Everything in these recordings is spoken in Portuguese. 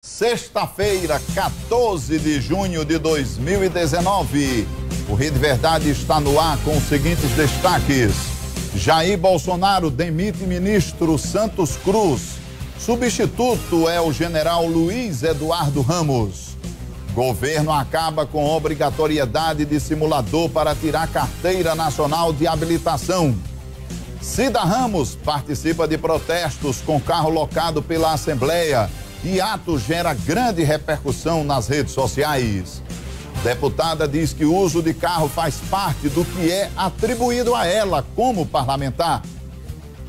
Sexta-feira, 14 de junho de 2019. O Rede Verdade está no ar com os seguintes destaques. Jair Bolsonaro demite ministro Santos Cruz. Substituto é o general Luiz Eduardo Ramos. Governo acaba com obrigatoriedade de simulador para tirar carteira nacional de habilitação. Cida Ramos participa de protestos com carro locado pela Assembleia. E ato gera grande repercussão nas redes sociais. Deputada diz que o uso de carro faz parte do que é atribuído a ela como parlamentar.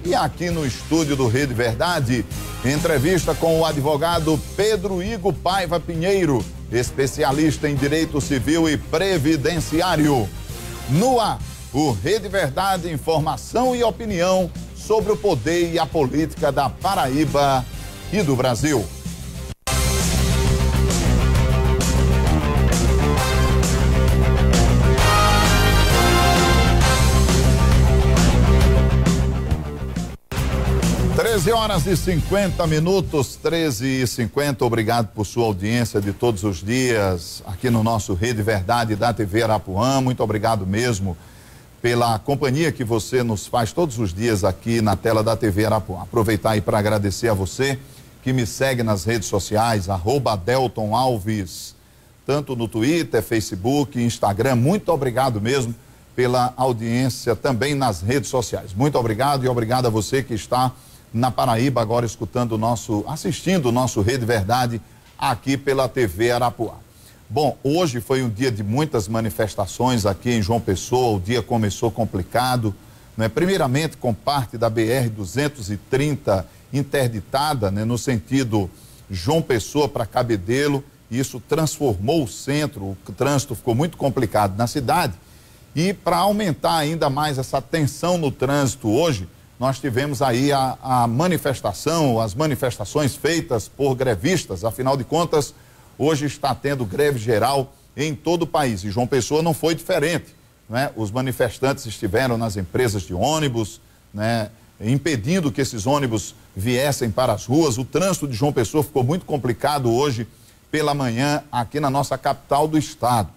E aqui no estúdio do Rede Verdade, entrevista com o advogado Pedro Igor Paiva Pinheiro, especialista em direito civil e previdenciário. No ar, o Rede Verdade, informação e opinião sobre o poder e a política da Paraíba e do Brasil. Horas e 50 minutos, 13h50. Obrigado por sua audiência de todos os dias aqui no nosso Rede Verdade da TV Arapuã. Muito obrigado mesmo pela companhia que você nos faz todos os dias aqui na tela da TV Arapuã. Aproveitar aí para agradecer a você que me segue nas redes sociais, @Delton Alves, tanto no Twitter, Facebook, Instagram. Muito obrigado mesmo pela audiência também nas redes sociais. Muito obrigado e obrigado a você que está na Paraíba agora assistindo o nosso Rede Verdade aqui pela TV Arapuã. Bom, hoje foi um dia de muitas manifestações aqui em João Pessoa. O dia começou complicado, né? Primeiramente com parte da BR-230 interditada, né? No sentido João Pessoa para Cabedelo. Isso transformou o centro, o trânsito ficou muito complicado na cidade. E para aumentar ainda mais essa tensão no trânsito hoje, nós tivemos aí a manifestação, as manifestações feitas por grevistas. Afinal de contas, hoje está tendo greve geral em todo o país. E João Pessoa não foi diferente, né? Os manifestantes estiveram nas empresas de ônibus, né? Impedindo que esses ônibus viessem para as ruas. O trânsito de João Pessoa ficou muito complicado hoje pela manhã aqui na nossa capital do estado.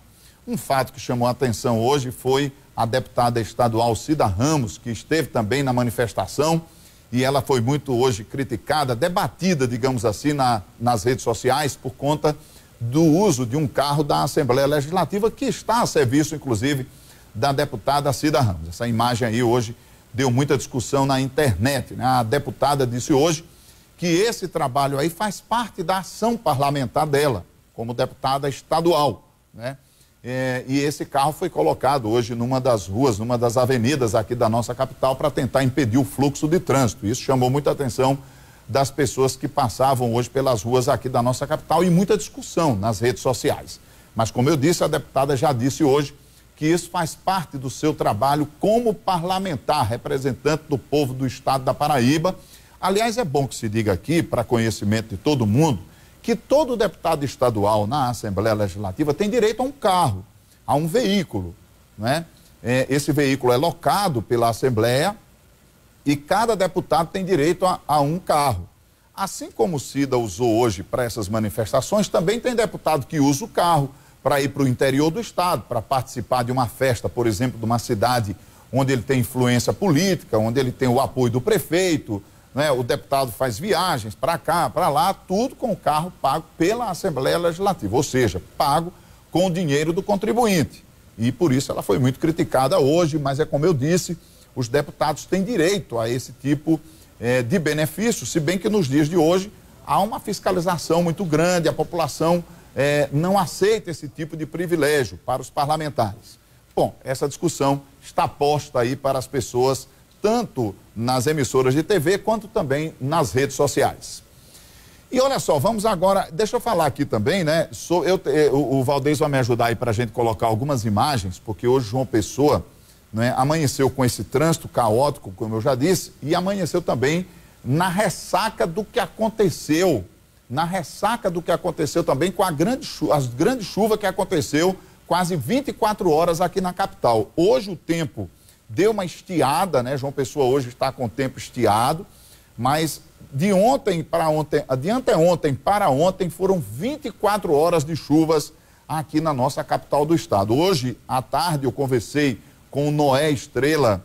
Um fato que chamou a atenção hoje foi a deputada estadual Cida Ramos, que esteve também na manifestação, e ela foi muito hoje criticada, debatida, digamos assim, nas redes sociais por conta do uso de um carro da Assembleia Legislativa que está a serviço, inclusive, da deputada Cida Ramos. Essa imagem aí hoje deu muita discussão na internet, né? A deputada disse hoje que esse trabalho aí faz parte da ação parlamentar dela, como deputada estadual, né? E esse carro foi colocado hoje numa das ruas, numa das avenidas aqui da nossa capital para tentar impedir o fluxo de trânsito. Isso chamou muita atenção das pessoas que passavam hoje pelas ruas aqui da nossa capital e muita discussão nas redes sociais. Mas como eu disse, a deputada já disse hoje que isso faz parte do seu trabalho como parlamentar, representante do povo do estado da Paraíba. Aliás, é bom que se diga aqui, para conhecimento de todo mundo, que todo deputado estadual na Assembleia Legislativa tem direito a um carro, a um veículo, né? Esse veículo é locado pela Assembleia e cada deputado tem direito a um carro. Assim como o Cida usou hoje para essas manifestações, também tem deputado que usa o carro para ir para o interior do estado, para participar de uma festa, por exemplo, de uma cidade onde ele tem influência política, onde ele tem o apoio do prefeito, né? O deputado faz viagens para cá, para lá, tudo com o carro pago pela Assembleia Legislativa, ou seja, pago com o dinheiro do contribuinte. E por isso ela foi muito criticada hoje, mas é como eu disse, os deputados têm direito a esse tipo de benefício, se bem que nos dias de hoje há uma fiscalização muito grande, a população não aceita esse tipo de privilégio para os parlamentares. Bom, essa discussão está posta aí para as pessoas, tanto nas emissoras de TV, quanto também nas redes sociais. E olha só, vamos agora, deixa eu falar aqui também, né? O Valdez vai me ajudar aí para a gente colocar algumas imagens, porque hoje João Pessoa, né, amanheceu com esse trânsito caótico, como eu já disse, e amanheceu também na ressaca do que aconteceu, também com a grande chuva que aconteceu quase 24 horas aqui na capital. Hoje o tempo deu uma estiada, né? João Pessoa hoje está com o tempo estiado, mas de anteontem para ontem foram 24 horas de chuvas aqui na nossa capital do estado. Hoje à tarde eu conversei com o Noé Estrela,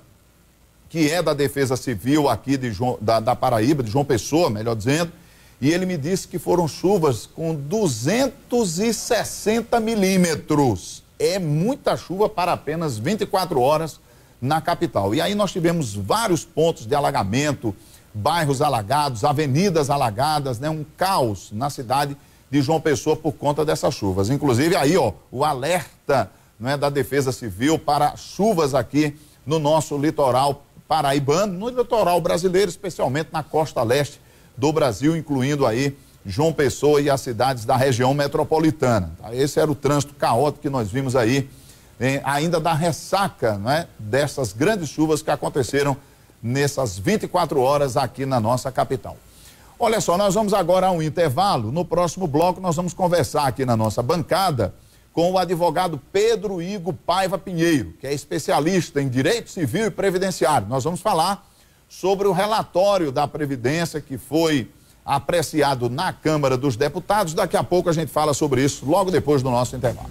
que é da Defesa Civil aqui da Paraíba, de João Pessoa, melhor dizendo, e ele me disse que foram chuvas com 260 milímetros. É muita chuva para apenas 24 horas na capital. E aí nós tivemos vários pontos de alagamento, bairros alagados, avenidas alagadas, né? Um caos na cidade de João Pessoa por conta dessas chuvas. Inclusive aí, ó, o alerta, né, da Defesa Civil para chuvas aqui no nosso litoral paraibano, no litoral brasileiro, especialmente na costa leste do Brasil, incluindo aí João Pessoa e as cidades da região metropolitana. Esse era o trânsito caótico que nós vimos aí, ainda da ressaca, né, dessas grandes chuvas que aconteceram nessas 24 horas aqui na nossa capital. Olha só, nós vamos agora a um intervalo. No próximo bloco nós vamos conversar aqui na nossa bancada com o advogado Pedro Igo Paiva Pinheiro, que é especialista em direito civil e previdenciário. Nós vamos falar sobre o relatório da Previdência que foi apreciado na Câmara dos Deputados. Daqui a pouco a gente fala sobre isso, logo depois do nosso intervalo.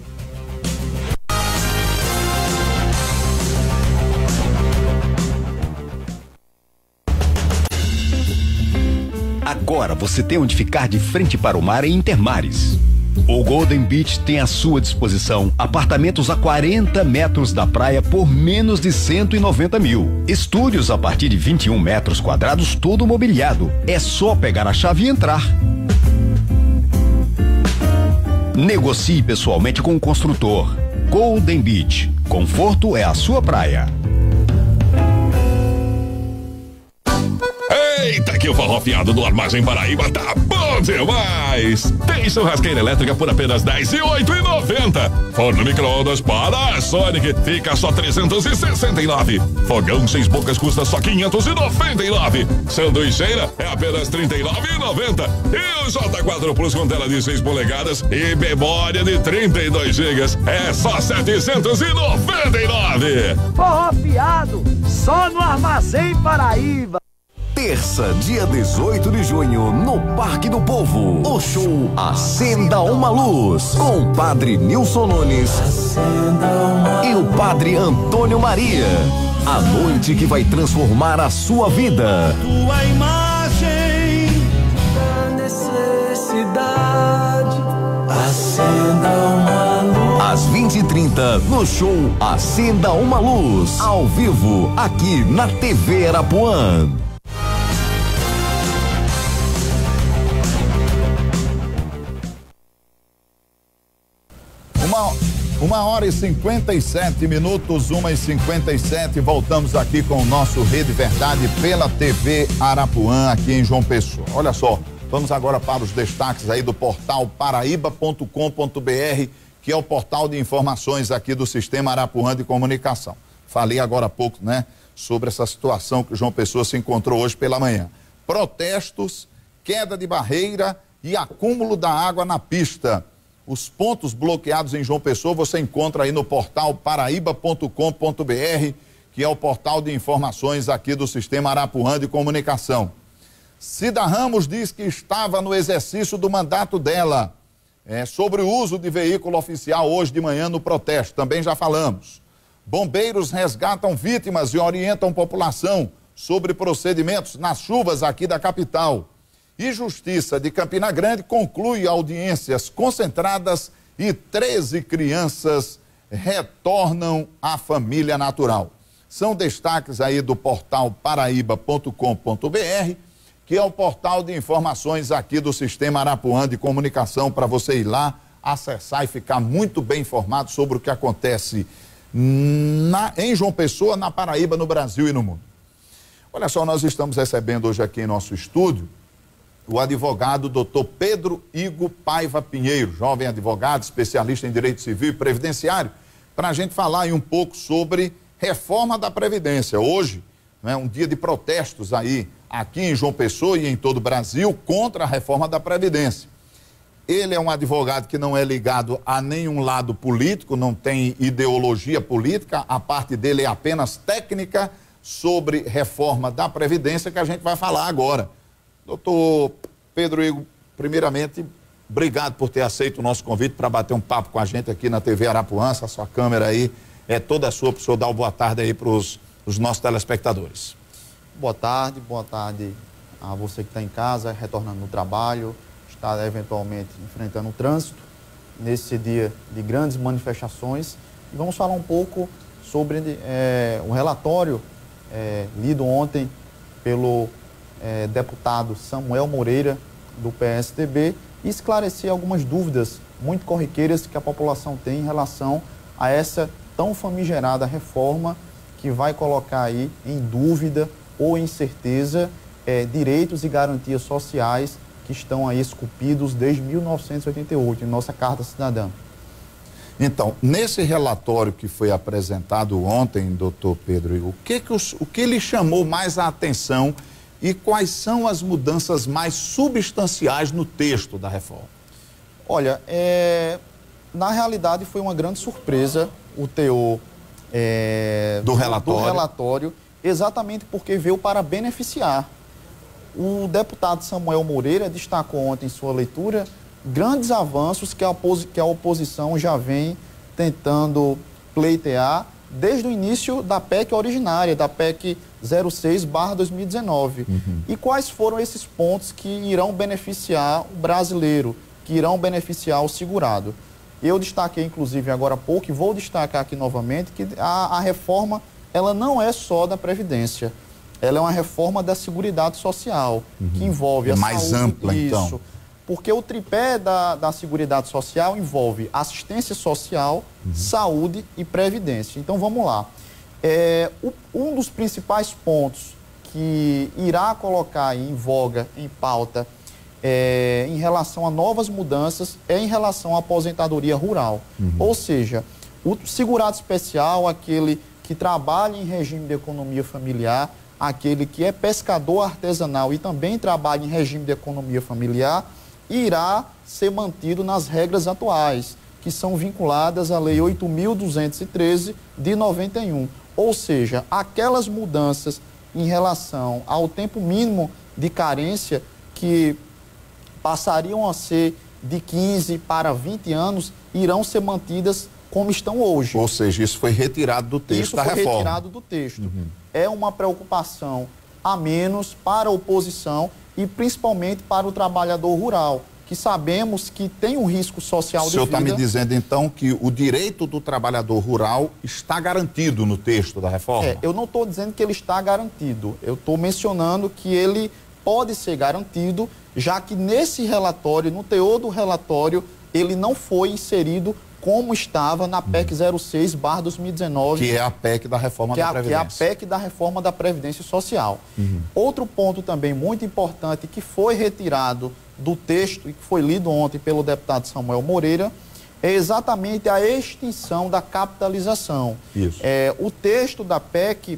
Agora você tem onde ficar de frente para o mar em Intermares. O Golden Beach tem à sua disposição apartamentos a 40 metros da praia por menos de 190 mil. Estúdios a partir de 21 metros quadrados, todo mobiliado. É só pegar a chave e entrar. Negocie pessoalmente com o construtor. Golden Beach. Conforto é a sua praia. Eita, que o forró fiado do Armazém Paraíba tá bom demais! Tem churrasqueira elétrica por apenas R$18,90. Forno micro-ondas Panasonic fica só R$369. Fogão 6 bocas custa só R$599. Sanduicheira é apenas R$39,90. E o J4 Plus com tela de 6 polegadas e memória de 32 GB é só R$799. Forró fiado só no Armazém Paraíba. Terça, dia 18 de junho, no Parque do Povo. O show Acenda uma Luz, com o Padre Nilson Nunes e o Padre Antônio Maria. A noite que vai transformar a sua vida. Tua imagem da necessidade. Acenda uma luz. Às 20h30, no show Acenda uma Luz, ao vivo, aqui na TV Arapuã. 1h57, 1h57, voltamos aqui com o nosso Rede Verdade pela TV Arapuã, aqui em João Pessoa. Olha só, vamos agora para os destaques aí do portal paraíba.com.br, que é o portal de informações aqui do Sistema Arapuã de Comunicação. Falei agora há pouco, né, sobre essa situação que João Pessoa se encontrou hoje pela manhã. Protestos, queda de barreira e acúmulo da água na pista. Os pontos bloqueados em João Pessoa você encontra aí no portal paraíba.com.br, que é o portal de informações aqui do Sistema Arapuã de Comunicação. Cida Ramos diz que estava no exercício do mandato dela. Sobre o uso de veículo oficial hoje de manhã no protesto, também já falamos. Bombeiros resgatam vítimas e orientam população sobre procedimentos nas chuvas aqui da capital. E Justiça de Campina Grande conclui audiências concentradas e 13 crianças retornam à família natural. São destaques aí do portal paraíba.com.br, que é o portal de informações aqui do Sistema Arapuã de Comunicação, para você ir lá, acessar e ficar muito bem informado sobre o que acontece em João Pessoa, na Paraíba, no Brasil e no mundo. Olha só, nós estamos recebendo hoje aqui em nosso estúdio o advogado Dr. Pedro Igo Paiva Pinheiro, jovem advogado, especialista em direito civil e previdenciário, para a gente falar aí um pouco sobre reforma da Previdência. Hoje, né, um dia de protestos aí, aqui em João Pessoa e em todo o Brasil, contra a reforma da Previdência. Ele é um advogado que não é ligado a nenhum lado político, não tem ideologia política, a parte dele é apenas técnica, sobre reforma da Previdência que a gente vai falar agora. Doutor Pedro Igor, primeiramente, obrigado por ter aceito o nosso convite para bater um papo com a gente aqui na TV Arapuã. A sua câmera aí é toda sua, para o senhor dar uma boa tarde aí para os nossos telespectadores. Boa tarde a você que está em casa, retornando no trabalho, está eventualmente enfrentando o trânsito nesse dia de grandes manifestações. E vamos falar um pouco sobre o relatório lido ontem pelo deputado Samuel Moreira, do PSDB, e esclarecer algumas dúvidas muito corriqueiras que a população tem em relação a essa tão famigerada reforma que vai colocar aí em dúvida ou incerteza direitos e garantias sociais que estão aí esculpidos desde 1988 em nossa Carta Cidadã. Então, nesse relatório que foi apresentado ontem, doutor Pedro Igor, o que lhe chamou mais a atenção e quais são as mudanças mais substanciais no texto da reforma? Olha, na realidade foi uma grande surpresa o teor do relatório, exatamente porque veio para beneficiar. O deputado Samuel Moreira destacou ontem em sua leitura grandes avanços que a oposição já vem tentando pleitear desde o início da PEC originária, da PEC 06/2019. E quais foram esses pontos que irão beneficiar o brasileiro, que irão beneficiar o segurado? Eu destaquei, inclusive, agora há pouco, e vou destacar aqui novamente, que a reforma, ela não é só da Previdência. Ela é uma reforma da Seguridade Social, que envolve a mais saúde, ampla, então. Porque o tripé da Seguridade Social envolve assistência social, saúde e previdência. Então, vamos lá. Um dos principais pontos que irá colocar em voga, em pauta, em relação a novas mudanças, é em relação à aposentadoria rural. Ou seja, o segurado especial, aquele que trabalha em regime de economia familiar, aquele que é pescador artesanal e também trabalha em regime de economia familiar, irá ser mantido nas regras atuais, que são vinculadas à Lei 8.213 de 91. Ou seja, aquelas mudanças em relação ao tempo mínimo de carência que passariam a ser de 15 para 20 anos, irão ser mantidas como estão hoje. Ou seja, isso foi retirado do texto da reforma. Isso foi retirado do texto. É uma preocupação a menos para a oposição e principalmente para o trabalhador rural, que sabemos que tem um risco social de vida. O senhor está me dizendo, então, que o direito do trabalhador rural está garantido no texto da reforma? Eu não estou dizendo que ele está garantido. Eu estou mencionando que ele pode ser garantido, já que nesse relatório, no teor do relatório, ele não foi inserido como estava na PEC 06/2019. Que é a PEC da reforma da Previdência. Que é a PEC da reforma da Previdência Social. Outro ponto também muito importante que foi retirado do texto e que foi lido ontem pelo deputado Samuel Moreira é exatamente a extinção da capitalização. Isso. O texto da PEC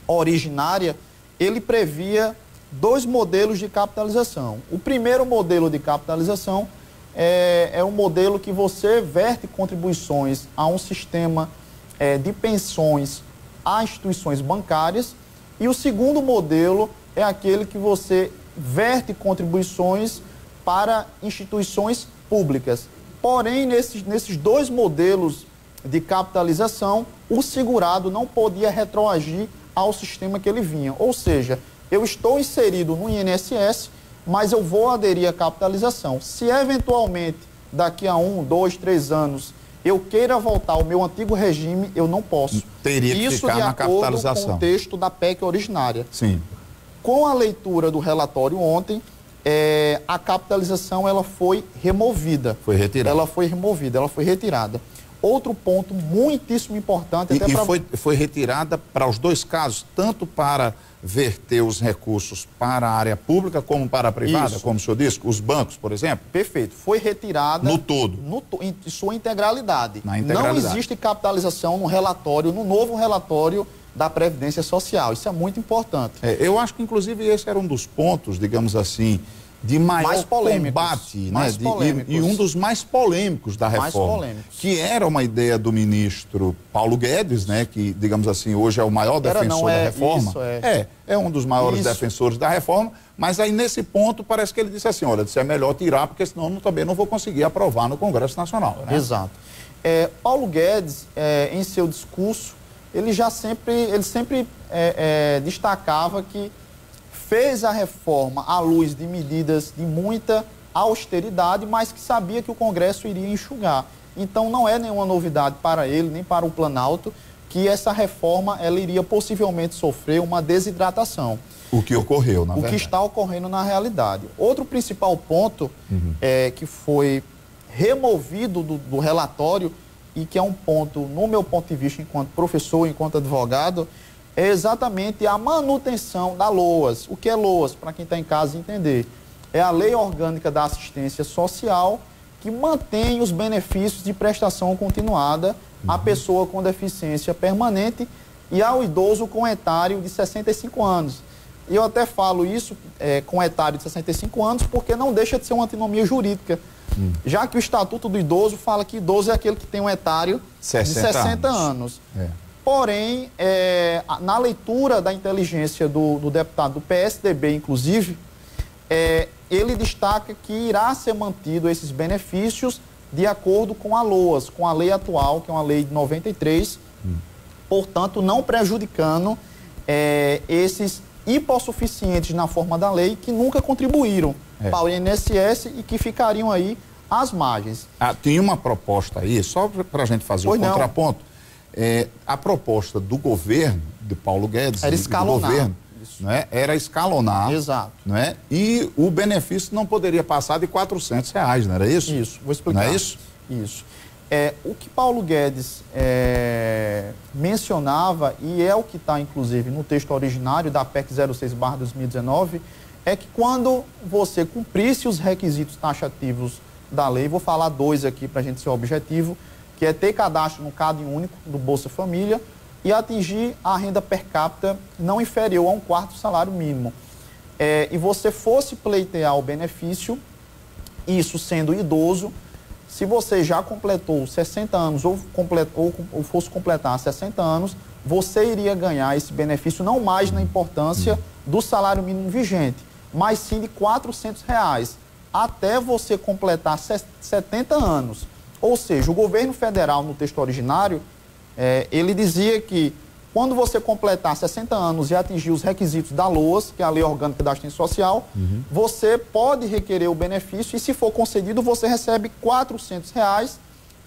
originária, ele previa 2 modelos de capitalização. O primeiro modelo de capitalização é um modelo que você verte contribuições a um sistema de pensões a instituições bancárias, e o segundo modelo é aquele que você verte contribuições para instituições públicas. Porém, nesses 2 modelos de capitalização, o segurado não podia retroagir ao sistema que ele vinha. Ou seja, eu estou inserido no INSS, mas eu vou aderir à capitalização. Se eventualmente, daqui a 1, 2, 3 anos, eu queira voltar ao meu antigo regime, eu não posso. Teria que ficar na capitalização. Isso de acordo com o texto da PEC originária. Sim. Com a leitura do relatório ontem, a capitalização ela foi removida. Foi retirada. Ela foi removida, ela foi retirada. Outro ponto muitíssimo importante... foi retirada para os 2 casos, tanto para verter os recursos para a área pública como para a privada, Isso. como o senhor disse, os bancos, por exemplo? Perfeito. Foi retirada... No todo? Em sua integralidade. Na integralidade. Não existe capitalização no novo relatório da Previdência Social. Isso é muito importante. Eu acho que, inclusive, esse era um dos pontos, digamos assim, de maior mais polêmicos, combate, mais né? polêmicos. E um dos mais polêmicos da reforma, que era uma ideia do ministro Paulo Guedes, né? Que, digamos assim, hoje é o maior defensor da reforma. Isso, é um dos maiores defensores da reforma, mas aí nesse ponto parece que ele disse assim, olha, é melhor tirar, porque senão eu também não vou conseguir aprovar no Congresso Nacional. Né? Exato. Paulo Guedes, em seu discurso, ele sempre destacava que fez a reforma à luz de medidas de muita austeridade, mas que sabia que o Congresso iria enxugar. Então não é nenhuma novidade para ele, nem para o Planalto, que essa reforma ela iria possivelmente sofrer uma desidratação. O que ocorreu, na verdade. O que está ocorrendo na realidade. Outro principal ponto que foi removido do relatório e que é um ponto, no meu ponto de vista, enquanto professor, enquanto advogado, é exatamente a manutenção da LOAS. O que é LOAS, para quem está em casa entender? É a Lei Orgânica da Assistência Social que mantém os benefícios de prestação continuada à pessoa com deficiência permanente e ao idoso com etário de 65 anos. E eu até falo isso com etário de 65 anos porque não deixa de ser uma antinomia jurídica, já que o Estatuto do Idoso fala que idoso é aquele que tem um etário de 60 anos. Porém, na leitura da inteligência do deputado do PSDB, inclusive, ele destaca que irá ser mantido esses benefícios de acordo com a LOAS, com a lei atual, que é uma lei de 93, portanto, não prejudicando esses hipossuficientes na forma da lei que nunca contribuíram para o INSS e que ficariam aí às margens. Tinha uma proposta aí, só para a gente fazer o contraponto. A proposta do governo, de Paulo Guedes, era escalonar. Do governo, né, era escalonar. Exato. Né, e o benefício não poderia passar de R$400, não era isso? Isso, vou explicar. Não é isso? Isso. O que Paulo Guedes mencionava, e é o que está inclusive no texto originário da PEC 06/2019, é que quando você cumprisse os requisitos taxativos da lei, vou falar dois aqui para a gente ser objetivo, que é ter cadastro no CAD único do Bolsa Família e atingir a renda per capita não inferior a 1/4 do salário mínimo. E você fosse pleitear o benefício, isso sendo idoso, se você já completou 60 anos ou fosse completar 60 anos, você iria ganhar esse benefício não mais na importância do salário mínimo vigente, mas sim de R$400, até você completar 70 anos. Ou seja, o governo federal, no texto originário, ele dizia que quando você completar 60 anos e atingir os requisitos da LOAS, que é a Lei Orgânica da Assistência Social, você pode requerer o benefício e, se for concedido, você recebe R$400,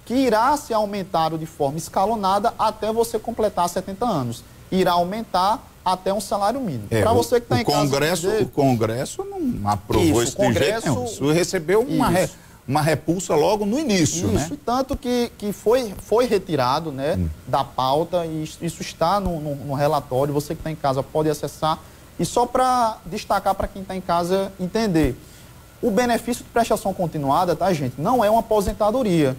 que irá ser aumentado de forma escalonada até você completar 70 anos. Irá aumentar até um salário mínimo. Para você que está em casa... O Congresso não aprovou isso de jeito nenhum. Isso recebeu uma repulsa logo no início, né? Isso, tanto que foi retirado, né, da pauta, e isso está no relatório, você que está em casa pode acessar. E só para destacar para quem está em casa entender, o benefício de prestação continuada, tá, gente, não é uma aposentadoria,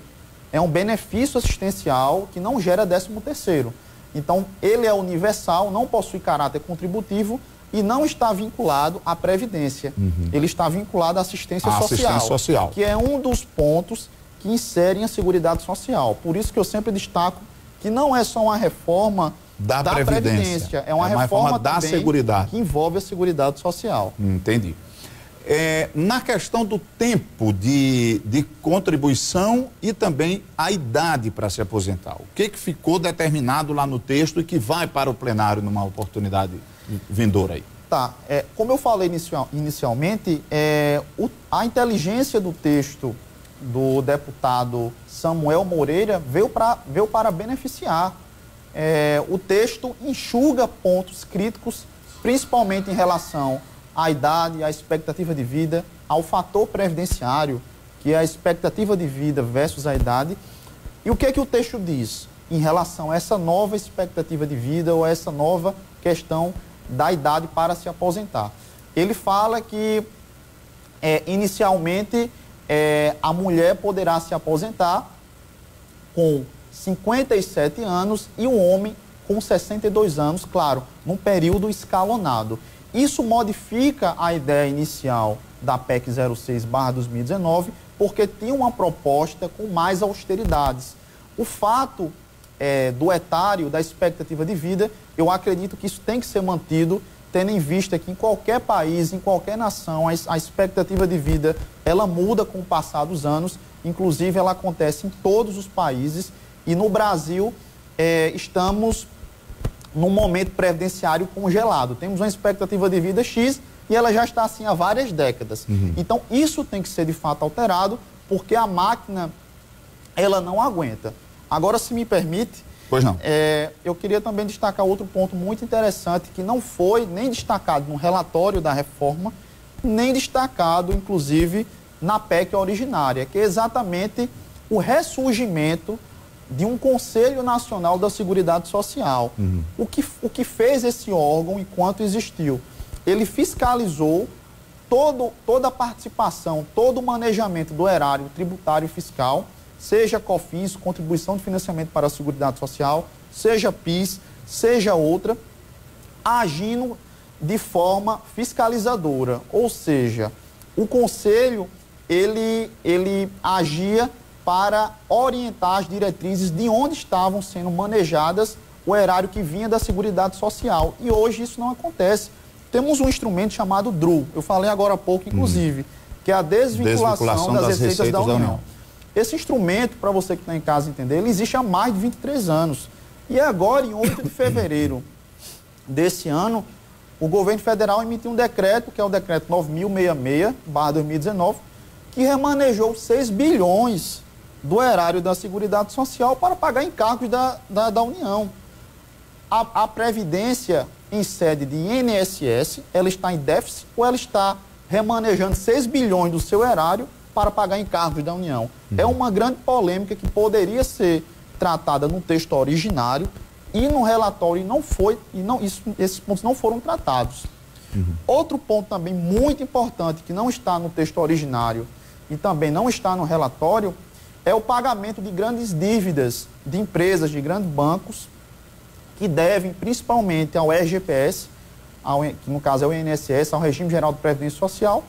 é um benefício assistencial que não gera 13º. Então, ele é universal, não possui caráter contributivo e não está vinculado à Previdência. Ele está vinculado à assistência social, que é um dos pontos que inserem a Seguridade Social. Por isso que eu sempre destaco que não é só uma reforma da Previdência, é uma reforma da também Seguridade, que envolve a Seguridade Social. Entendi. Na questão do tempo de contribuição e também a idade para se aposentar, o que ficou determinado lá no texto e que vai para o plenário numa oportunidade vindoura aí? Tá, como eu falei inicialmente, a inteligência do texto do deputado Samuel Moreira veio para beneficiar. O texto enxuga pontos críticos, principalmente em relação à idade, à expectativa de vida, ao fator previdenciário, que é a expectativa de vida versus a idade. E o que é que o texto diz em relação a essa nova expectativa de vida ou a essa nova questão da idade para se aposentar? Ele fala que, inicialmente, a mulher poderá se aposentar com 57 anos e o homem com 62 anos, claro, num período escalonado. Isso modifica a ideia inicial da PEC 06/2019, porque tinha uma proposta com mais austeridades. O fato do etário, da expectativa de vida, eu acredito que isso tem que ser mantido, tendo em vista que em qualquer país, em qualquer nação, a expectativa de vida, ela muda com o passar dos anos, inclusive ela acontece em todos os países, e no Brasil estamos num momento previdenciário congelado. Temos uma expectativa de vida X e ela já está assim há várias décadas. Então isso tem que ser de fato alterado, porque a máquina, ela não aguenta. Agora, se me permite, pois não. Eu queria também destacar outro ponto muito interessante, que não foi nem destacado no relatório da reforma, nem destacado, inclusive, na PEC originária, que é exatamente o ressurgimento de um Conselho Nacional da Seguridade Social. O que fez esse órgão enquanto existiu? Ele fiscalizou toda a participação, todo o manejamento do erário tributário e fiscal, seja COFINS, Contribuição de Financiamento para a Seguridade Social, seja PIS, seja outra, agindo de forma fiscalizadora. Ou seja, o Conselho, ele agia para orientar as diretrizes de onde estavam sendo manejadas o erário que vinha da Seguridade Social. E hoje isso não acontece. Temos um instrumento chamado DRU, eu falei agora há pouco, inclusive, que é a desvinculação das receitas da União. Esse instrumento, para você que está em casa entender, ele existe há mais de 23 anos. E agora, em 8 de fevereiro desse ano, o governo federal emitiu um decreto, que é o decreto 9.066/2019, que remanejou 6 bilhões do erário da Seguridade Social para pagar encargos da União. A Previdência, em sede de INSS, ela está em déficit ou ela está remanejando 6 bilhões do seu erário para pagar encargos da União? É uma grande polêmica que poderia ser tratada no texto originário e no relatório não foi, esses pontos não foram tratados. Outro ponto também muito importante que não está no texto originário e também não está no relatório é o pagamento de grandes dívidas de empresas, de grandes bancos, que devem principalmente ao RGPS, que no caso é o INSS, ao Regime Geral de Previdência Social,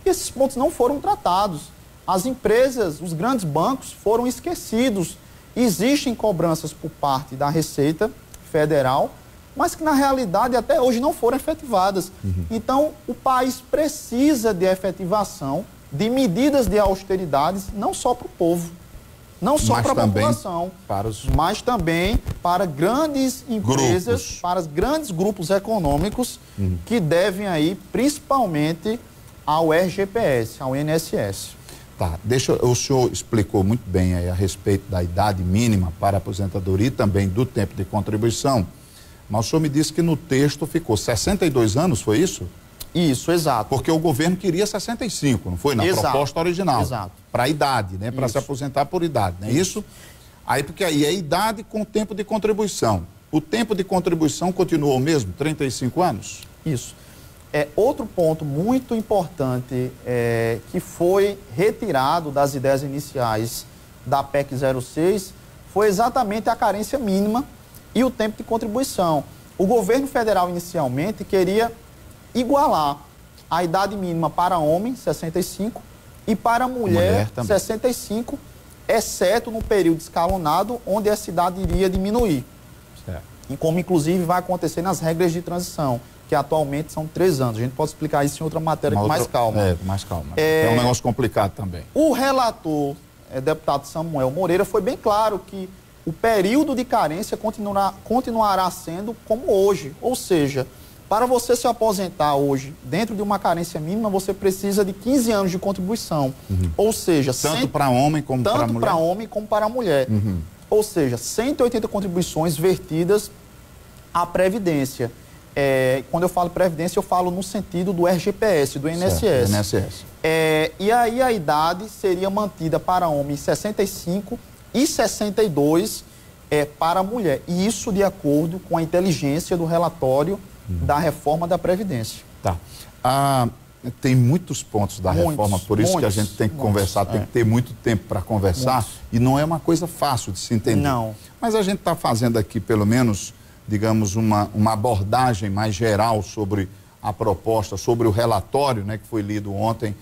e esses pontos não foram tratados. As empresas, os grandes bancos foram esquecidos. Existem cobranças por parte da Receita Federal, mas que na realidade até hoje não foram efetivadas. Então, o país precisa de efetivação de medidas de austeridades, não só para o povo, não só para a população, mas também para grandes empresas, para os grandes grupos econômicos que devem aí principalmente ao RGPS, ao INSS. Tá, o senhor explicou muito bem aí a respeito da idade mínima para a aposentadoria e também do tempo de contribuição, mas o senhor me disse que no texto ficou 62 anos, foi isso? Isso, exato. Porque o governo queria 65, não foi? Na proposta original. Exato. Para a idade, né? Para se aposentar por idade, não é isso? Aí, porque aí é idade com tempo de contribuição. O tempo de contribuição continuou o mesmo, 35 anos? Isso. Outro ponto muito importante que foi retirado das ideias iniciais da PEC 06 foi exatamente a carência mínima e o tempo de contribuição. O governo federal inicialmente queria igualar a idade mínima para homem, 65, e para mulher 65, exceto no período escalonado, onde essa idade iria diminuir. Certo. E como inclusive vai acontecer nas regras de transição, que atualmente são 3 anos. A gente pode explicar isso em outra matéria com mais calma. Mais calma. É um negócio complicado também. O relator, deputado Samuel Moreira, foi bem claro que o período de carência continuará sendo como hoje. Ou seja, para você se aposentar hoje, dentro de uma carência mínima, você precisa de 15 anos de contribuição. Ou seja... Tanto para homem como para mulher? Tanto para homem como para mulher. Ou seja, 180 contribuições vertidas à Previdência. Quando eu falo Previdência, eu falo no sentido do RGPS, do INSS. Certo, INSS. E aí a idade seria mantida para homem 65 e 62 para a mulher. E isso de acordo com a inteligência do relatório da reforma da Previdência. Tá. Tem muitos pontos da reforma, por isso que a gente tem que conversar, tem que ter muito tempo para conversar, e não é uma coisa fácil de se entender. Não. Mas a gente está fazendo aqui, pelo menos, digamos, uma abordagem mais geral sobre a proposta, sobre o relatório, né, que foi lido ontem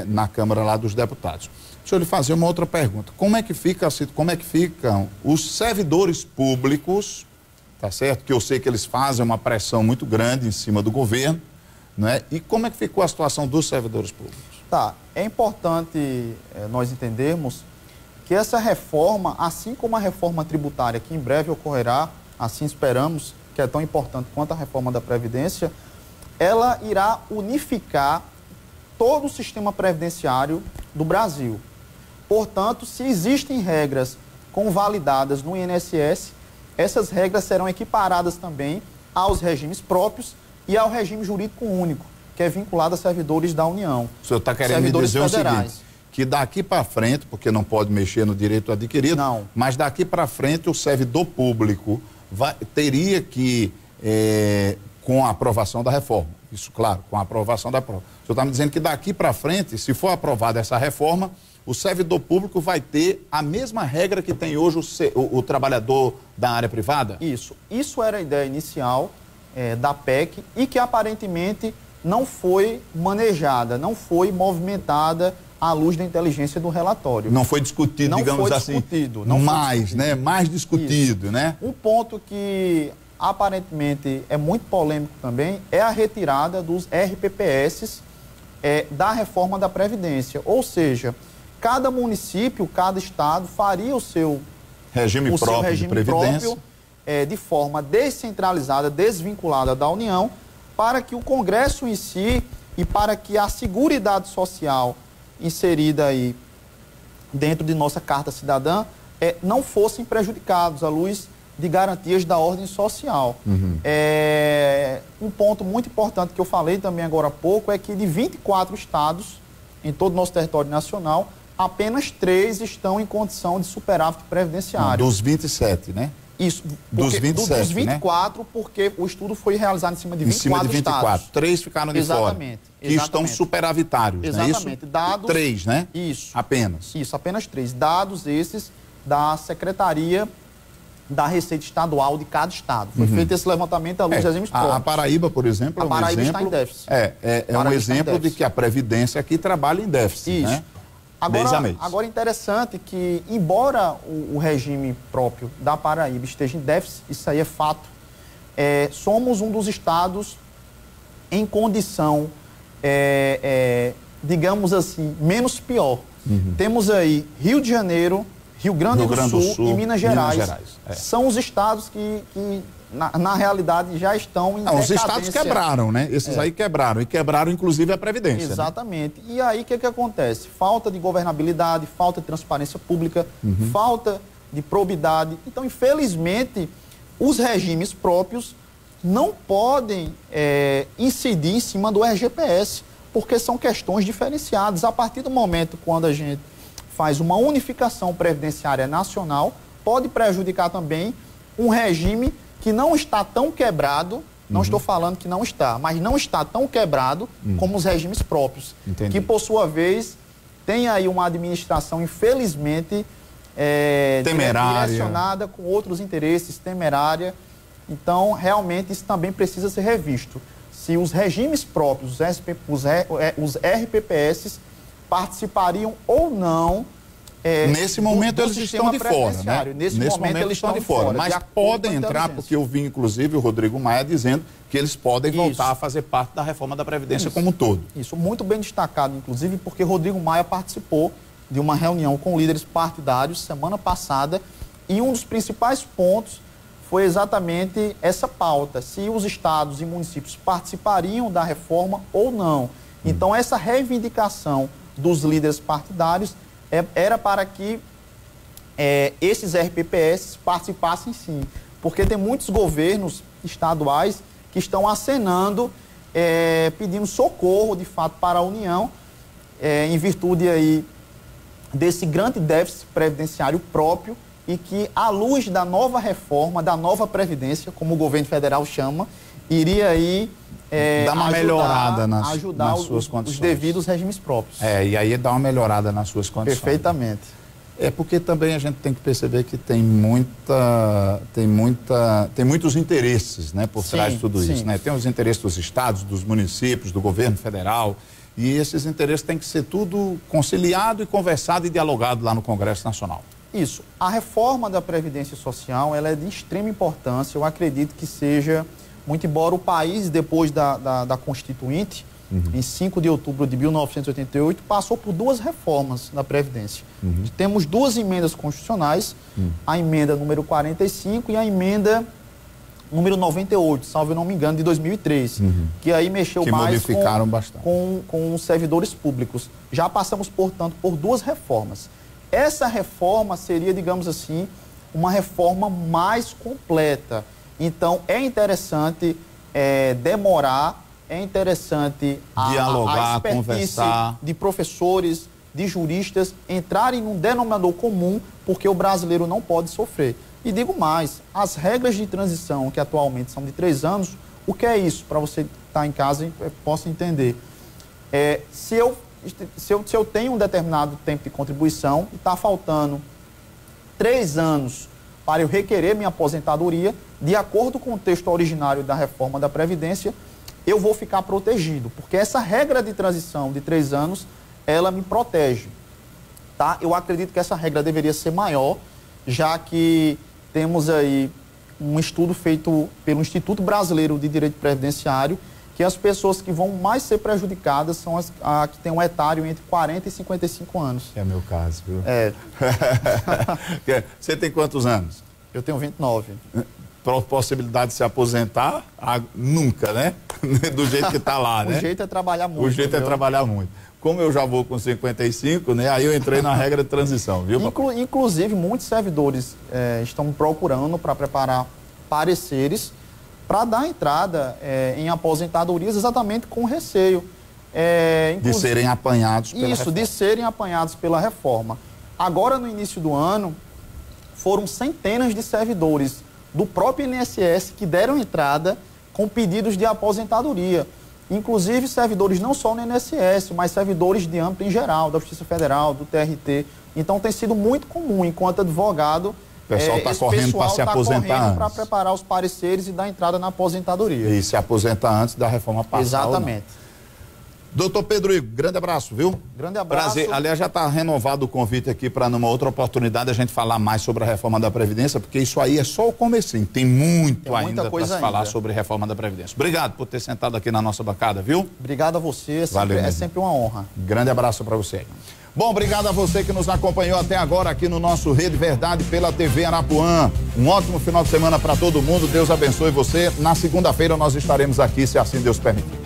na Câmara lá dos Deputados. Deixa eu lhe fazer uma outra pergunta. Como é que ficam os servidores públicos, tá certo? Que eu sei que eles fazem uma pressão muito grande em cima do governo, né? E como é que ficou a situação dos servidores públicos? Tá, é importante nós entendermos que essa reforma, assim como a reforma tributária, que em breve ocorrerá, assim esperamos, que é tão importante quanto a reforma da Previdência, ela irá unificar todo o sistema previdenciário do Brasil. Portanto, se existem regras convalidadas no INSS, essas regras serão equiparadas também aos regimes próprios e ao regime jurídico único, que é vinculado a servidores da União. O senhor está querendo me dizer o seguinte, que daqui para frente, porque não pode mexer no direito adquirido, não, mas daqui para frente o servidor público teria que, com a aprovação da reforma, isso claro, com a aprovação da reforma. O senhor está me dizendo que daqui para frente, se for aprovada essa reforma, o servidor público vai ter a mesma regra que tem hoje o trabalhador da área privada? Isso era a ideia inicial da PEC e que aparentemente não foi manejada, não foi movimentada à luz da inteligência do relatório. Não foi discutido, não digamos foi assim, discutido, né? Mais discutido, né? Um ponto que aparentemente é muito polêmico também é a retirada dos RPPS da reforma da Previdência, ou seja, cada município, cada estado faria o seu regime próprio de previdência de forma descentralizada, desvinculada da União, para que o Congresso em si e para que a Seguridade Social inserida aí dentro de nossa Carta Cidadã não fossem prejudicados à luz de garantias da ordem social. Um ponto muito importante que eu falei também agora há pouco é que de 24 estados em todo o nosso território nacional, apenas 3 estão em condição de superávit previdenciário. Dos 27, né? Isso. Dos 27, dos 24, né? Porque o estudo foi realizado em cima de 24 estados. 3 ficaram de fora. Que estão superavitários, exatamente. Né? Isso? Dados, 3, né? Isso. Apenas. Isso, apenas 3. Dados esses da Secretaria da Receita Estadual de cada estado. Foi feito esse levantamento à luz dos regimes próprios. A Paraíba, por exemplo, a Paraíba está em déficit. É um exemplo de que a Previdência aqui trabalha em déficit, isso. Né? Agora é interessante que, embora o regime próprio da Paraíba esteja em déficit, isso aí é fato, somos um dos estados em condição, digamos assim, menos pior. Temos aí Rio de Janeiro, Rio Grande do Sul e Minas Gerais. São os estados que na realidade, já estão em decadência. Os estados quebraram, né? Esses aí quebraram. E quebraram, inclusive, a Previdência. Exatamente. Né? E aí, o que acontece? Falta de governabilidade, falta de transparência pública, falta de probidade. Então, infelizmente, os regimes próprios não podem incidir em cima do RGPS, porque são questões diferenciadas. A partir do momento quando a gente faz uma unificação previdenciária nacional, pode prejudicar também um regime que não está tão quebrado, não estou falando que não está, mas não está tão quebrado como os regimes próprios. Entendi. Que, por sua vez, tem aí uma administração, infelizmente, temerária, direcionada com outros interesses, temerária. Então, realmente, isso também precisa ser revisto. Se os regimes próprios, os RPPS, participariam ou não. Nesse momento eles estão de fora, né? Nesse momento eles estão de fora. Mas podem entrar, porque eu vi, inclusive, o Rodrigo Maia dizendo que eles podem voltar a fazer parte da reforma da Previdência como um todo. Isso, muito bem destacado, inclusive, porque Rodrigo Maia participou de uma reunião com líderes partidários semana passada e um dos principais pontos foi exatamente essa pauta, se os estados e municípios participariam da reforma ou não. Então, essa reivindicação dos líderes partidários era para que esses RPPS participassem sim, porque tem muitos governos estaduais que estão acenando, pedindo socorro, de fato, para a União, em virtude aí desse grande déficit previdenciário próprio e que, à luz da nova reforma, da nova Previdência, como o governo federal chama, iria aí dar uma melhorada nas suas condições. Os devidos regimes próprios. E aí dá uma melhorada nas suas condições. Perfeitamente. É porque também a gente tem que perceber que tem muitos interesses, né, por trás de tudo isso, né? Tem os interesses dos estados, dos municípios, do governo federal, e esses interesses têm que ser tudo conciliado e conversado e dialogado lá no Congresso Nacional. Isso. A reforma da Previdência Social, ela é de extrema importância. Eu acredito que seja, muito embora o país, depois da Constituinte, em 5 de outubro de 1988, passou por 2 reformas da Previdência. Temos 2 emendas constitucionais, a emenda número 45 e a emenda número 98, salvo eu não me engano, de 2003, que aí mexeu mais com os servidores públicos. Já passamos, portanto, por 2 reformas. Essa reforma seria, digamos assim, uma reforma mais completa. Então, é interessante demorar, é interessante dialogar, a expertise conversar, de professores, de juristas, entrarem num denominador comum, porque o brasileiro não pode sofrer. E digo mais, as regras de transição, que atualmente são de 3 anos, o que é isso? Para você que está em casa e possa entender. Se eu tenho um determinado tempo de contribuição e está faltando 3 anos para eu requerer minha aposentadoria, de acordo com o texto originário da reforma da Previdência, eu vou ficar protegido, porque essa regra de transição de 3 anos, ela me protege, tá? Eu acredito que essa regra deveria ser maior, já que temos aí um estudo feito pelo Instituto Brasileiro de Direito Previdenciário, que as pessoas que vão mais ser prejudicadas são as que têm um etário entre 40 e 55 anos. É meu caso, viu? Você tem quantos anos? Eu tenho 29. Possibilidade de se aposentar? Nunca, né? Do jeito que está lá, né? O jeito é trabalhar muito. O jeito é trabalhar muito. Como eu já vou com 55, né? Aí eu entrei na regra de transição, viu? Inclusive, muitos servidores estão procurando para preparar pareceres para dar entrada em aposentadorias exatamente com receio. De serem apanhados pela reforma. De serem apanhados pela reforma. Agora, no início do ano, foram centenas de servidores do próprio INSS que deram entrada com pedidos de aposentadoria. Inclusive servidores não só no INSS, mas servidores de âmbito em geral, da Justiça Federal, do TRT. Então tem sido muito comum, enquanto advogado, o pessoal está correndo para se aposentar para preparar os pareceres e dar entrada na aposentadoria. E se aposentar antes da reforma passar. Exatamente. Doutor Pedro Igor, grande abraço, viu? Grande abraço. Prazer. Aliás, já está renovado o convite aqui para numa outra oportunidade a gente falar mais sobre a reforma da Previdência, porque isso aí é só o comecinho. Tem muito ainda para se falar sobre a reforma da Previdência. Obrigado por ter sentado aqui na nossa bancada, viu? Obrigado a você, Valeu, é sempre uma honra. Grande abraço para você. Bom, obrigado a você que nos acompanhou até agora aqui no nosso Rede Verdade pela TV Arapuã. Um ótimo final de semana para todo mundo. Deus abençoe você. Na segunda-feira nós estaremos aqui, se assim Deus permitir.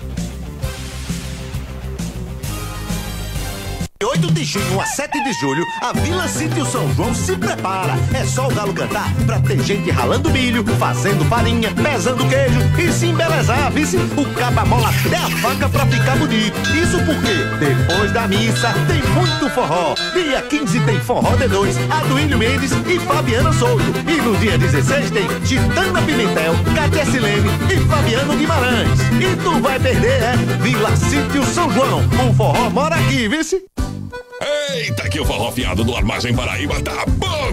8 de junho a 7 de julho, a Vila Sítio São João se prepara. É só o galo cantar pra ter gente ralando milho, fazendo farinha, pesando queijo e se embelezar, vice. O caba mola até a faca pra ficar bonito. Isso porque depois da missa tem muito forró. Dia 15 tem Forró D2, Aduílio Mendes e Fabiana Souto. E no dia 16 tem Titana Pimentel, Cátia Silene e Fabiano Guimarães. E tu vai perder, Vila Sítio São João. O forró mora aqui, vice. Eita, que o forró fiado do Armazém Paraíba tá bom,